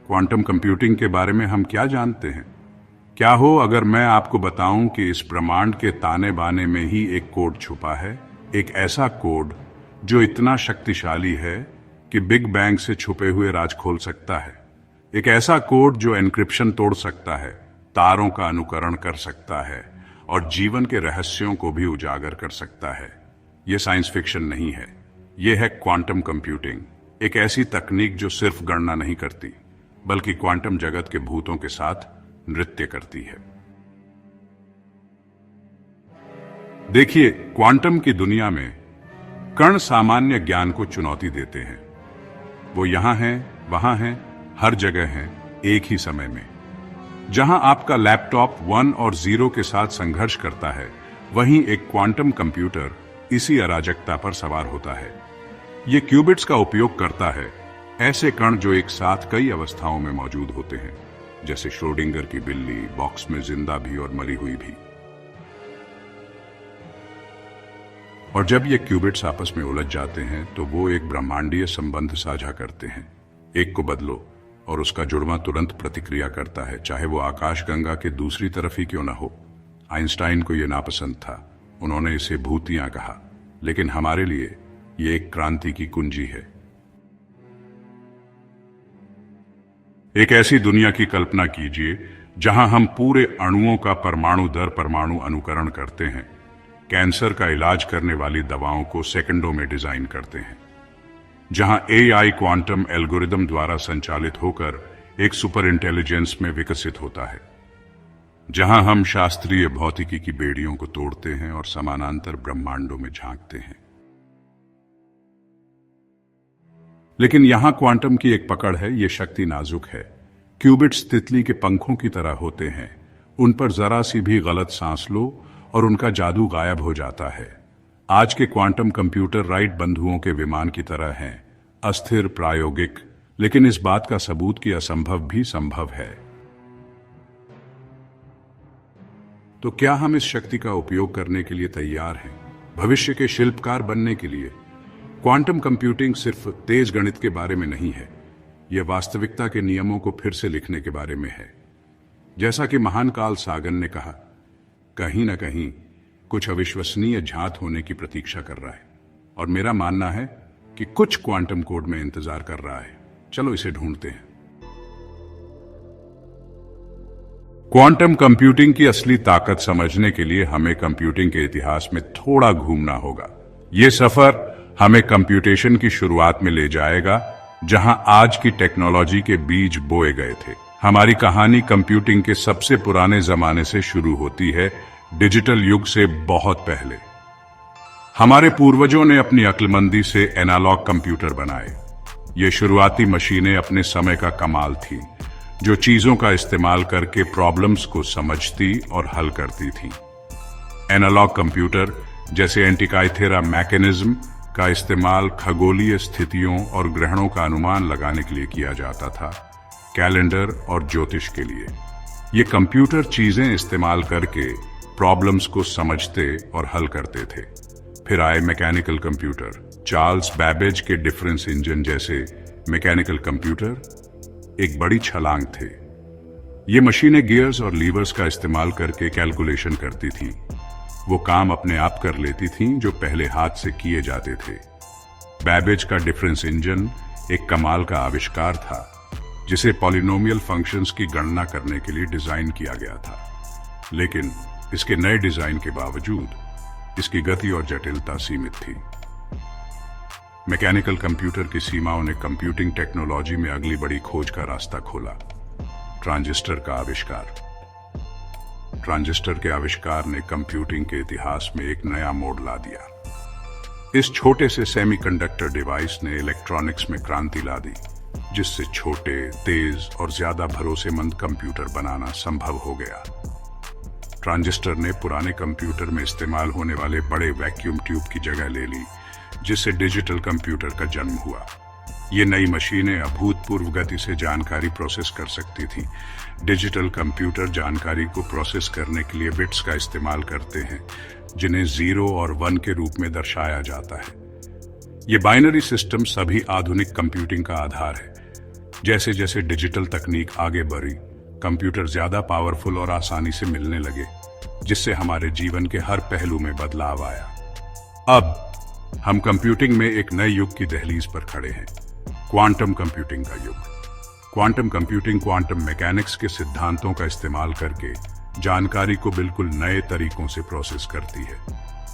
Quantum computing के बारे में हम क्या जानते हैं? क्या हो अगर मैं आपको बताऊं कि इस ब्रह्मांड के ताने बाने में ही एक कोड छुपा है, एक ऐसा कोड जो इतना शक्तिशाली है कि बिग बैंग से छुपे हुए राज खोल सकता है। एक ऐसा कोड जो एन्क्रिप्शन तोड़ सकता है, तारों का अनुकरण कर सकता है और जीवन के रहस्यों को भी उजागर कर सकता है। यह साइंस फिक्शन नहीं है, यह है क्वांटम कंप्यूटिंग, एक ऐसी तकनीक जो सिर्फ गणना नहीं करती बल्कि क्वांटम जगत के भूतों के साथ नृत्य करती है। देखिए, क्वांटम की दुनिया में कण सामान्य ज्ञान को चुनौती देते हैं। वो यहां हैं, वहां हैं, हर जगह हैं, एक ही समय में। जहां आपका लैपटॉप 1 और 0 के साथ संघर्ष करता है, वहीं एक क्वांटम कंप्यूटर इसी अराजकता पर सवार होता है। ये क्यूबिट्स का उपयोग करता है, ऐसे कण जो एक साथ कई अवस्थाओं में मौजूद होते हैं, जैसे श्रोडिंगर की बिल्ली, बॉक्स में जिंदा भी और मरी हुई भी। और जब ये क्यूबिट्स आपस में उलझ जाते हैं तो वो एक ब्रह्मांडीय संबंध साझा करते हैं। एक को बदलो और उसका जुड़वां तुरंत प्रतिक्रिया करता है, चाहे वो आकाशगंगा के दूसरी तरफ ही क्यों न हो। आइंस्टाइन को यह नापसंद था, उन्होंने इसे भूतियां कहा, लेकिन हमारे लिए ये एक क्रांति की कुंजी है। एक ऐसी दुनिया की कल्पना कीजिए जहां हम पूरे अणुओं का परमाणु दर परमाणु अनुकरण करते हैं, कैंसर का इलाज करने वाली दवाओं को सेकंडों में डिजाइन करते हैं, जहां एआई क्वांटम एल्गोरिदम द्वारा संचालित होकर एक सुपर इंटेलिजेंस में विकसित होता है, जहां हम शास्त्रीय भौतिकी की बेड़ियों को तोड़ते हैं और समानांतर ब्रह्मांडों में झांकते हैं। लेकिन यहां क्वांटम की एक पकड़ है, ये शक्ति नाजुक है। क्यूबिट्स तितली के पंखों की तरह होते हैं, उन पर जरा सी भी गलत सांस लो और उनका जादू गायब हो जाता है। आज के क्वांटम कंप्यूटर राइट बंधुओं के विमान की तरह हैं, अस्थिर, प्रायोगिक, लेकिन इस बात का सबूत कि असंभव भी संभव है। तो क्या हम इस शक्ति का उपयोग करने के लिए तैयार हैं, भविष्य के शिल्पकार बनने के लिए? क्वांटम कंप्यूटिंग सिर्फ तेज गणित के बारे में नहीं है, यह वास्तविकता के नियमों को फिर से लिखने के बारे में है। जैसा कि महान कार्ल सागन ने कहा, कहीं ना कहीं कुछ अविश्वसनीय झात होने की प्रतीक्षा कर रहा है, और मेरा मानना है कि कुछ क्वांटम कोड में इंतजार कर रहा है। चलो इसे ढूंढते हैं। क्वांटम कंप्यूटिंग की असली ताकत समझने के लिए हमें कंप्यूटिंग के इतिहास में थोड़ा घूमना होगा। यह सफर हमें कंप्यूटेशन की शुरुआत में ले जाएगा, जहां आज की टेक्नोलॉजी के बीज बोए गए थे। हमारी कहानी कंप्यूटिंग के सबसे पुराने जमाने से शुरू होती है, डिजिटल युग से बहुत पहले। हमारे पूर्वजों ने अपनी अक्लमंदी से एनालॉग कंप्यूटर बनाए। ये शुरुआती मशीनें अपने समय का कमाल थीं, जो चीजों का इस्तेमाल करके प्रॉब्लम्स को समझती और हल करती थीं। एनालॉग कंप्यूटर जैसे एंटिकाइथेरा मैकेनिज्म का इस्तेमाल खगोलीय स्थितियों और ग्रहणों का अनुमान लगाने के लिए किया जाता था, कैलेंडर और ज्योतिष के लिए। ये कंप्यूटर चीजें इस्तेमाल करके प्रॉब्लम्स को समझते और हल करते थे। फिर आए मैकेनिकल कंप्यूटर। चार्ल्स बैबेज के डिफरेंस इंजन जैसे मैकेनिकल कंप्यूटर एक बड़ी छलांग थे। ये मशीनें गियर्स और लीवर्स का इस्तेमाल करके कैलकुलेशन करती थीं। वो काम अपने आप कर लेती थीं जो पहले हाथ से किए जाते थे। बैबेज का डिफरेंस इंजन एक कमाल का आविष्कार था, जिसे पॉलिनोमियल फंक्शंस की गणना करने के लिए डिजाइन किया गया था। लेकिन इसके नए डिजाइन के बावजूद इसकी गति और जटिलता सीमित थी। मैकेनिकल कंप्यूटर की सीमाओं ने कंप्यूटिंग टेक्नोलॉजी में अगली बड़ी खोज का रास्ता खोला, ट्रांजिस्टर का आविष्कार। ट्रांजिस्टर के आविष्कार ने कंप्यूटिंग के इतिहास में एक नया मोड़ ला दिया। इस छोटे से सेमीकंडक्टर डिवाइस ने इलेक्ट्रॉनिक्स में क्रांति ला दी, जिससे छोटे, तेज और ज्यादा भरोसेमंद कंप्यूटर बनाना संभव हो गया। ट्रांजिस्टर ने पुराने कंप्यूटर में इस्तेमाल होने वाले बड़े वैक्यूम ट्यूब की जगह ले ली, जिससे डिजिटल कंप्यूटर का जन्म हुआ। ये नई मशीनें अभूतपूर्व गति से जानकारी प्रोसेस कर सकती थीं। डिजिटल कंप्यूटर जानकारी को प्रोसेस करने के लिए बिट्स का इस्तेमाल करते हैं, जिन्हें 0 और 1 के रूप में दर्शाया जाता है। ये बाइनरी सिस्टम सभी आधुनिक कंप्यूटिंग का आधार है। जैसे जैसे डिजिटल तकनीक आगे बढ़ी, कंप्यूटर ज्यादा पावरफुल और आसानी से मिलने लगे, जिससे हमारे जीवन के हर पहलू में बदलाव आया। अब हम कंप्यूटिंग में एक नए युग की दहलीज पर खड़े हैं, क्वांटम कंप्यूटिंग का युग। क्वांटम कंप्यूटिंग क्वांटम मैकेनिक्स के सिद्धांतों का इस्तेमाल करके जानकारी को बिल्कुल नए तरीकों से प्रोसेस करती है।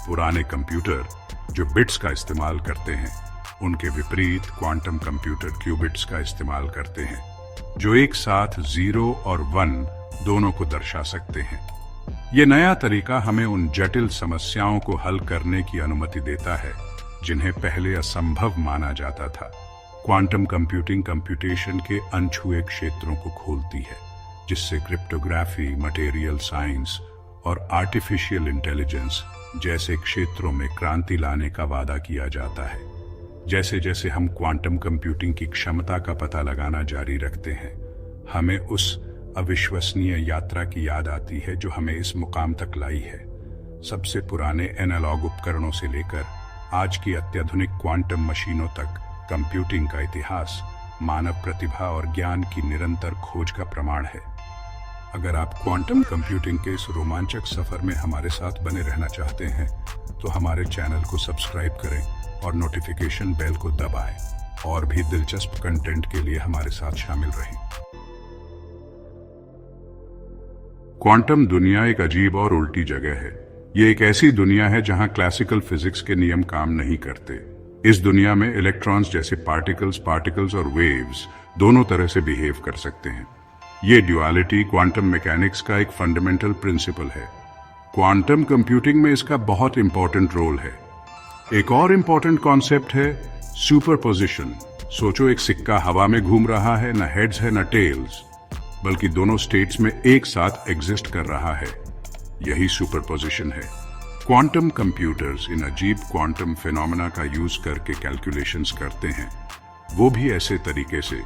पुराने कंप्यूटर जो बिट्स का इस्तेमाल करते हैं, उनके विपरीत क्वांटम कंप्यूटर क्यूबिट्स का इस्तेमाल करते हैं, जो एक साथ 0 और 1 दोनों को दर्शा सकते हैं। ये नया तरीका हमें उन जटिल समस्याओं को हल करने की अनुमति देता है जिन्हें पहले असंभव माना जाता था। क्वांटम कंप्यूटिंग कंप्यूटेशन के अनछुए क्षेत्रों को खोलती है, जिससे क्रिप्टोग्राफी, मटेरियल साइंस और आर्टिफिशियल इंटेलिजेंस जैसे क्षेत्रों में क्रांति लाने का वादा किया जाता है। जैसे जैसे हम क्वांटम कंप्यूटिंग की क्षमता का पता लगाना जारी रखते हैं, हमें उस अविश्वसनीय यात्रा की याद आती है जो हमें इस मुकाम तक लाई है। सबसे पुराने एनालॉग उपकरणों से लेकर आज की अत्याधुनिक क्वांटम मशीनों तक कंप्यूटिंग का इतिहास मानव प्रतिभा और ज्ञान की निरंतर खोज का प्रमाण है। अगर आप क्वांटम कंप्यूटिंग के इस रोमांचक सफर में हमारे साथ बने रहना चाहते हैं, तो हमारे चैनल को सब्सक्राइब करें और नोटिफिकेशन बेल को दबाएं, और भी दिलचस्प कंटेंट के लिए हमारे साथ शामिल रहें। क्वांटम दुनिया एक अजीब और उल्टी जगह है। ये एक ऐसी दुनिया है जहां क्लासिकल फिजिक्स के नियम काम नहीं करते। इस दुनिया में इलेक्ट्रॉन्स जैसे पार्टिकल्स और वेव्स दोनों तरह से बिहेव कर सकते हैं। ये ड्युअलिटी क्वांटम मैकेनिक्स का एक फंडामेंटल प्रिंसिपल है। क्वांटम कंप्यूटिंग में इसका बहुत इंपॉर्टेंट रोल है। एक और इंपॉर्टेंट कॉन्सेप्ट है सुपरपोजिशन। सोचो, एक सिक्का हवा में घूम रहा है, न हेड्स है न टेल्स, बल्कि दोनों स्टेट्स में एक साथ एग्जिस्ट कर रहा है। यही सुपरपोजिशन है। क्वांटम कंप्यूटर्स इन अजीब क्वांटम फिनोमेना का यूज करके कैलकुलेशंस करते हैं, वो भी ऐसे तरीके से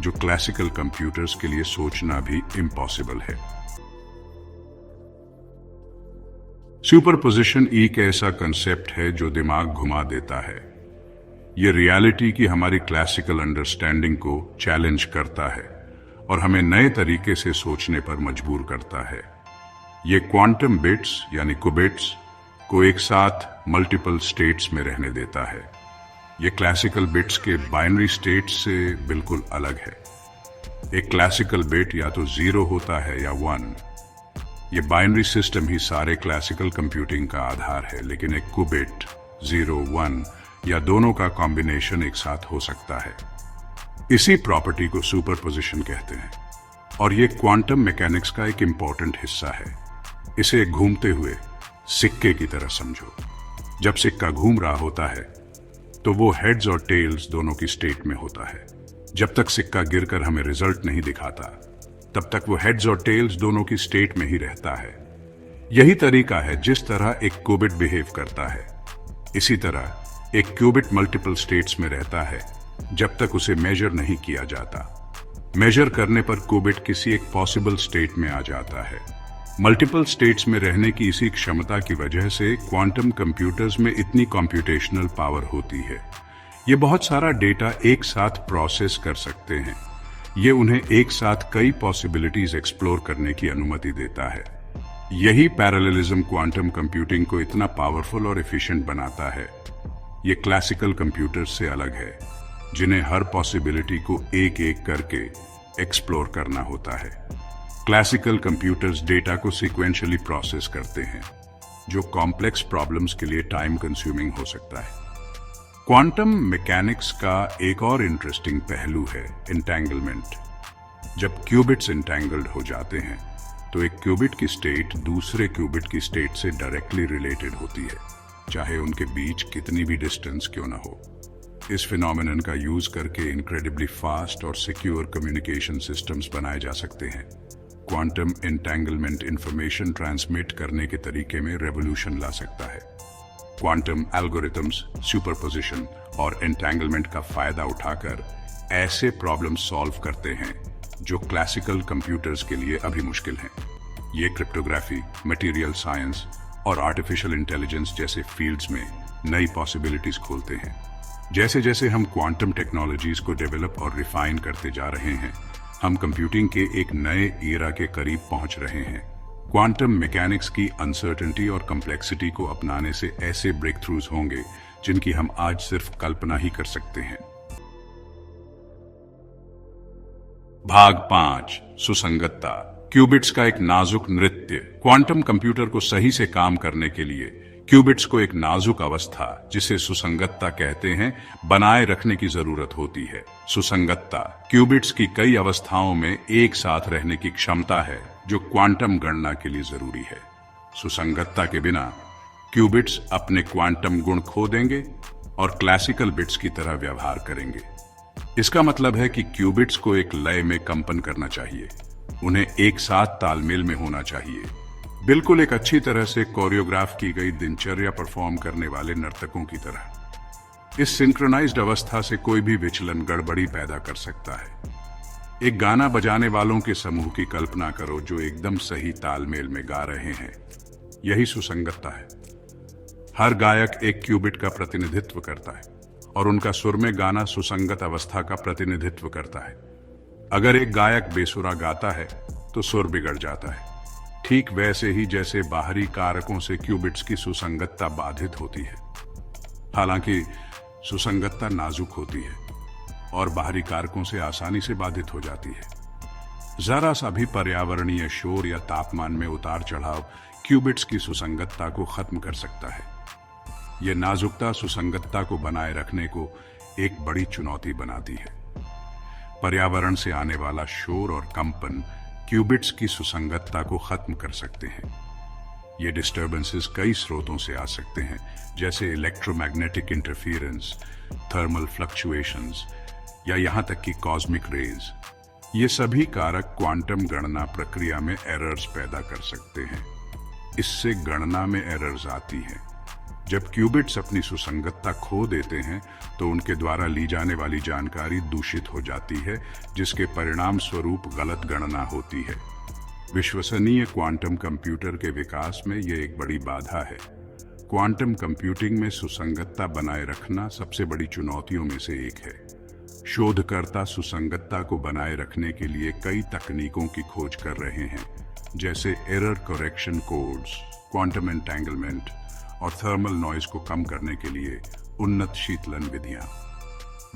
जो क्लासिकल कंप्यूटर्स के लिए सोचना भी इम्पॉसिबल है। सुपरपोजिशन एक ऐसा कंसेप्ट है जो दिमाग घुमा देता है। यह रियलिटी की हमारी क्लासिकल अंडरस्टैंडिंग को चैलेंज करता है और हमें नए तरीके से सोचने पर मजबूर करता है। ये क्वांटम बिट्स यानी क्यूबिट्स को एक साथ मल्टीपल स्टेट्स में रहने देता है। ये क्लासिकल बिट्स के बाइनरी स्टेट्स से बिल्कुल अलग है। एक क्लासिकल बिट या तो 0 होता है या 1। ये बाइनरी सिस्टम ही सारे क्लासिकल कंप्यूटिंग का आधार है, लेकिन एक क्यूबिट 0, 1 या दोनों का कॉम्बिनेशन एक साथ हो सकता है। इसी प्रॉपर्टी को सुपरपोजिशन कहते हैं, और ये क्वांटम मैकेनिक्स का एक इंपॉर्टेंट हिस्सा है। इसे एक घूमते हुए सिक्के की तरह समझो। जब सिक्का घूम रहा होता है तो वो हेड्स और टेल्स दोनों की स्टेट में होता है। जब तक सिक्का गिरकर हमें रिजल्ट नहीं दिखाता, तब तक वो हेड्स और टेल्स दोनों की स्टेट में ही रहता है। यही तरीका है जिस तरह एक क्यूबिट बिहेव करता है। इसी तरह एक क्यूबिट मल्टीपल स्टेट्स में रहता है जब तक उसे मेजर नहीं किया जाता। मेजर करने पर क्यूबिट किसी एक पॉसिबल स्टेट में आ जाता है। मल्टीपल स्टेट्स में रहने की इसी क्षमता की वजह से क्वांटम कंप्यूटर्स में इतनी कंप्यूटेशनल पावर होती है। ये बहुत सारा डेटा एक साथ प्रोसेस कर सकते हैं। ये उन्हें एक साथ कई पॉसिबिलिटीज एक्सप्लोर करने की अनुमति देता है। यही पैरेललिज्म क्वांटम कंप्यूटिंग को इतना पावरफुल और एफिशिएंट बनाता है। ये क्लासिकल कंप्यूटर्स से अलग है, जिन्हें हर पॉसिबिलिटी को एक एक करके एक्सप्लोर करना होता है। क्लासिकल कंप्यूटर्स डेटा को सीक्वेंशियली प्रोसेस करते हैं, जो कॉम्प्लेक्स प्रॉब्लम्स के लिए टाइम कंज्यूमिंग हो सकता है। क्वांटम मैकेनिक्स का एक और इंटरेस्टिंग पहलू है एंटेंगलमेंट। जब क्यूबिट्स एंटेंगल्ड हो जाते हैं, तो एक क्यूबिट की स्टेट दूसरे क्यूबिट की स्टेट से डायरेक्टली रिलेटेड होती है, चाहे उनके बीच कितनी भी डिस्टेंस क्यों ना हो। इस फिनोमेनन का यूज करके इनक्रेडिबली फास्ट और सिक्योर कम्युनिकेशन सिस्टम्स बनाए जा सकते हैं। क्वांटम एंटेंगलमेंट इंफॉर्मेशन ट्रांसमिट करने के तरीके में रेवोल्यूशन ला सकता है। क्वांटम एल्गोरिथम्स सुपरपोजिशन और एंटेंगलमेंट का फायदा उठाकर ऐसे प्रॉब्लम सॉल्व करते हैं जो क्लासिकल कंप्यूटर्स के लिए अभी मुश्किल हैं। ये क्रिप्टोग्राफी, मटेरियल साइंस और आर्टिफिशियल इंटेलिजेंस जैसे फील्ड्स में नई पॉसिबिलिटीज खोलते हैं। जैसे जैसे हम क्वांटम टेक्नोलॉजीज को डेवलप और रिफाइन करते जा रहे हैं, हम कंप्यूटिंग के एक नए ईरा के करीब पहुंच रहे हैं। क्वांटम मैकेनिक्स की अनसर्टेनिटी और कॉम्प्लेक्सिटी को अपनाने से ऐसे ब्रेक थ्रूज होंगे जिनकी हम आज सिर्फ कल्पना ही कर सकते हैं। भाग 5, सुसंगतता। क्यूबिट्स का एक नाजुक नृत्य। क्वांटम कंप्यूटर को सही से काम करने के लिए क्यूबिट्स को एक नाजुक अवस्था, जिसे सुसंगतता कहते हैं, बनाए रखने की जरूरत होती है। सुसंगतता क्यूबिट्स की कई अवस्थाओं में एक साथ रहने की क्षमता है जो क्वांटम गणना के लिए जरूरी है। सुसंगतता के बिना क्यूबिट्स अपने क्वांटम गुण खो देंगे और क्लासिकल बिट्स की तरह व्यवहार करेंगे। इसका मतलब है कि क्यूबिट्स को एक लय में कंपन करना चाहिए, उन्हें एक साथ तालमेल में होना चाहिए, बिल्कुल एक अच्छी तरह से कोरियोग्राफ की गई दिनचर्या परफॉर्म करने वाले नर्तकों की तरह। इस सिंक्रोनाइज्ड अवस्था से कोई भी विचलन गड़बड़ी पैदा कर सकता है। एक गाना बजाने वालों के समूह की कल्पना करो जो एकदम सही तालमेल में गा रहे हैं। यही सुसंगतता है। हर गायक एक क्यूबिट का प्रतिनिधित्व करता है और उनका सुर में गाना सुसंगत अवस्था का प्रतिनिधित्व करता है। अगर एक गायक बेसुरा गाता है तो सुर बिगड़ जाता है। ठीक वैसे ही जैसे बाहरी कारकों से क्यूबिट्स की सुसंगतता बाधित होती है। हालांकि सुसंगतता नाजुक होती है और बाहरी कारकों से आसानी से बाधित हो जाती है। जरा सा भी पर्यावरणीय शोर या तापमान में उतार चढ़ाव क्यूबिट्स की सुसंगतता को खत्म कर सकता है। यह नाजुकता सुसंगतता को बनाए रखने को एक बड़ी चुनौती बनाती है। पर्यावरण से आने वाला शोर और कंपन क्यूबिट्स की सुसंगतता को खत्म कर सकते हैं। ये डिस्टर्बेंसेस कई स्रोतों से आ सकते हैं, जैसे इलेक्ट्रोमैग्नेटिक इंटरफेरेंस, थर्मल फ्लक्चुएशंस या यहां तक कि कॉस्मिक रेज। ये सभी कारक क्वांटम गणना प्रक्रिया में एरर्स पैदा कर सकते हैं। इससे गणना में एरर्स आती हैं। जब क्यूबिट्स अपनी सुसंगतता खो देते हैं तो उनके द्वारा ली जाने वाली जानकारी दूषित हो जाती है, जिसके परिणाम स्वरूप गलत गणना होती है। विश्वसनीय क्वांटम कंप्यूटर के विकास में यह एक बड़ी बाधा है। क्वांटम कंप्यूटिंग में सुसंगतता बनाए रखना सबसे बड़ी चुनौतियों में से एक है। शोधकर्ता सुसंगतता को बनाए रखने के लिए कई तकनीकों की खोज कर रहे हैं, जैसे error correction codes, quantum entanglement और थर्मल नॉइज को कम करने के लिए उन्नत शीतलन विधियां।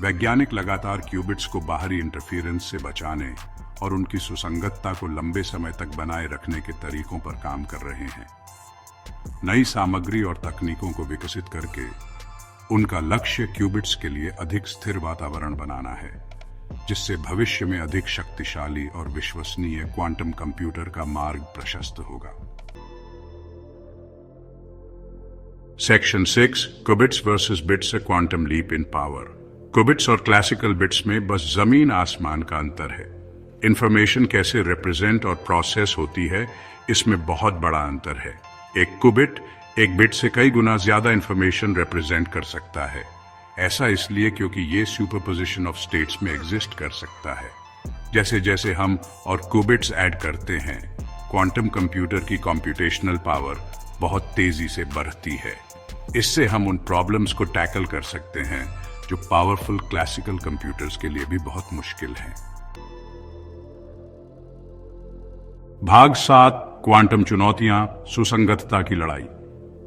वैज्ञानिक लगातार क्यूबिट्स को बाहरी इंटरफेरेंस से बचाने और उनकी सुसंगतता को लंबे समय तक बनाए रखने के तरीकों पर काम कर रहे हैं। नई सामग्री और तकनीकों को विकसित करके उनका लक्ष्य क्यूबिट्स के लिए अधिक स्थिर वातावरण बनाना है, जिससे भविष्य में अधिक शक्तिशाली और विश्वसनीय क्वांटम कंप्यूटर का मार्ग प्रशस्त होगा। Section 6, qubits versus bits, a quantum leap in power. Qubits और क्लासिकल बिट्स में बस जमीन आसमान का अंतर है। इंफॉर्मेशन कैसे रिप्रेजेंट और प्रोसेस होती है, इसमें बहुत बड़ा अंतर है। एक क्यूबिट एक बिट से कई गुना ज्यादा इंफॉर्मेशन रिप्रेजेंट कर सकता है। ऐसा इसलिए क्योंकि ये सुपरपोजिशन ऑफ स्टेट्स में एग्जिस्ट कर सकता है। जैसे जैसे हम और क्यूबिट्स ऐड करते हैं, क्वांटम कंप्यूटर की कंप्यूटेशनल पावर बहुत तेजी से बढ़ती है। इससे हम उन प्रॉब्लम्स को टैकल कर सकते हैं जो पावरफुल क्लासिकल कंप्यूटर्स के लिए भी बहुत मुश्किल हैं। भाग 7, क्वांटम चुनौतियां, सुसंगतता की लड़ाई।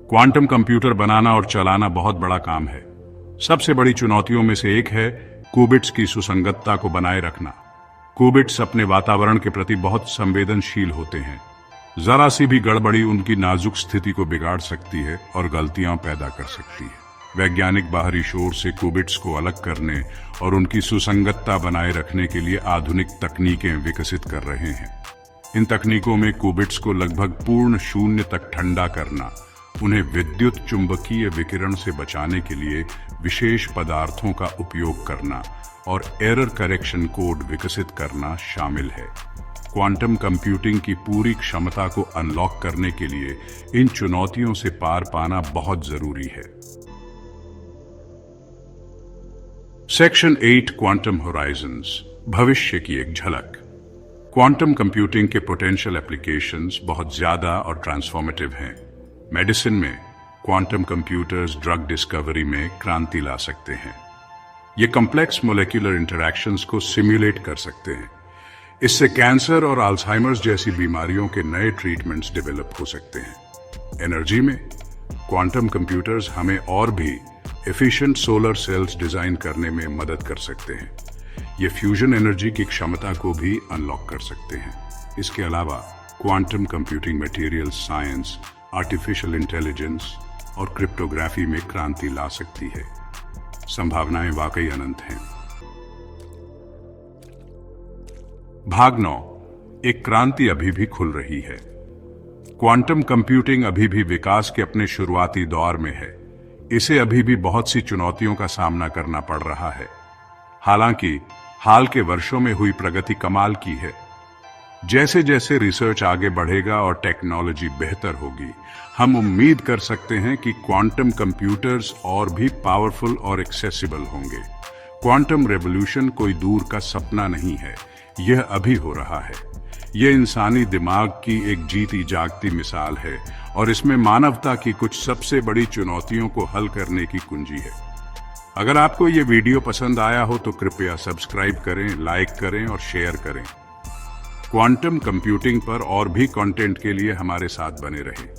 क्वांटम कंप्यूटर बनाना और चलाना बहुत बड़ा काम है। सबसे बड़ी चुनौतियों में से एक है क्यूबिट्स की सुसंगतता को बनाए रखना। क्यूबिट्स अपने वातावरण के प्रति बहुत संवेदनशील होते हैं। जरा सी भी गड़बड़ी उनकी नाजुक स्थिति को बिगाड़ सकती है और गलतियां पैदा कर सकती है। वैज्ञानिक बाहरी शोर से क्यूबिट्स को अलग करने और उनकी सुसंगतता बनाए रखने के लिए आधुनिक तकनीकें विकसित कर रहे हैं। इन तकनीकों में क्यूबिट्स को लगभग पूर्ण शून्य तक ठंडा करना, उन्हें विद्युत चुंबकीय विकिरण से बचाने के लिए विशेष पदार्थों का उपयोग करना और एरर करेक्शन कोड विकसित करना शामिल है। क्वांटम कंप्यूटिंग की पूरी क्षमता को अनलॉक करने के लिए इन चुनौतियों से पार पाना बहुत जरूरी है। सेक्शन 8, क्वांटम होराइजन्स, भविष्य की एक झलक। क्वांटम कंप्यूटिंग के पोटेंशियल एप्लीकेशंस बहुत ज्यादा और ट्रांसफॉर्मेटिव हैं। मेडिसिन में क्वांटम कंप्यूटर्स ड्रग डिस्कवरी में क्रांति ला सकते हैं। ये कॉम्प्लेक्स मोलेक्युलर इंटरैक्शंस को सिम्युलेट कर सकते हैं। इससे कैंसर और अल्जाइमर्स जैसी बीमारियों के नए ट्रीटमेंट्स डेवलप हो सकते हैं। एनर्जी में क्वांटम कंप्यूटर्स हमें और भी एफिशिएंट सोलर सेल्स डिजाइन करने में मदद कर सकते हैं। ये फ्यूजन एनर्जी की क्षमता को भी अनलॉक कर सकते हैं। इसके अलावा quantum computing material science, artificial intelligence और क्रिप्टोग्राफी में क्रांति ला सकती है। संभावनाएं वाकई अनंत हैं। भाग 9, एक क्रांति अभी भी खुल रही है। क्वांटम कंप्यूटिंग अभी भी विकास के अपने शुरुआती दौर में है। इसे अभी भी बहुत सी चुनौतियों का सामना करना पड़ रहा है। हालांकि हाल के वर्षों में हुई प्रगति कमाल की है। जैसे जैसे रिसर्च आगे बढ़ेगा और टेक्नोलॉजी बेहतर होगी, हम उम्मीद कर सकते हैं कि क्वांटम कंप्यूटर्स और भी पावरफुल और एक्सेसिबल होंगे। क्वांटम रेवोल्यूशन कोई दूर का सपना नहीं है, यह अभी हो रहा है। यह इंसानी दिमाग की एक जीती जागती मिसाल है और इसमें मानवता की कुछ सबसे बड़ी चुनौतियों को हल करने की कुंजी है। अगर आपको यह वीडियो पसंद आया हो तो कृपया सब्सक्राइब करें, लाइक करें और शेयर करें। क्वांटम कंप्यूटिंग पर और भी कंटेंट के लिए हमारे साथ बने रहें।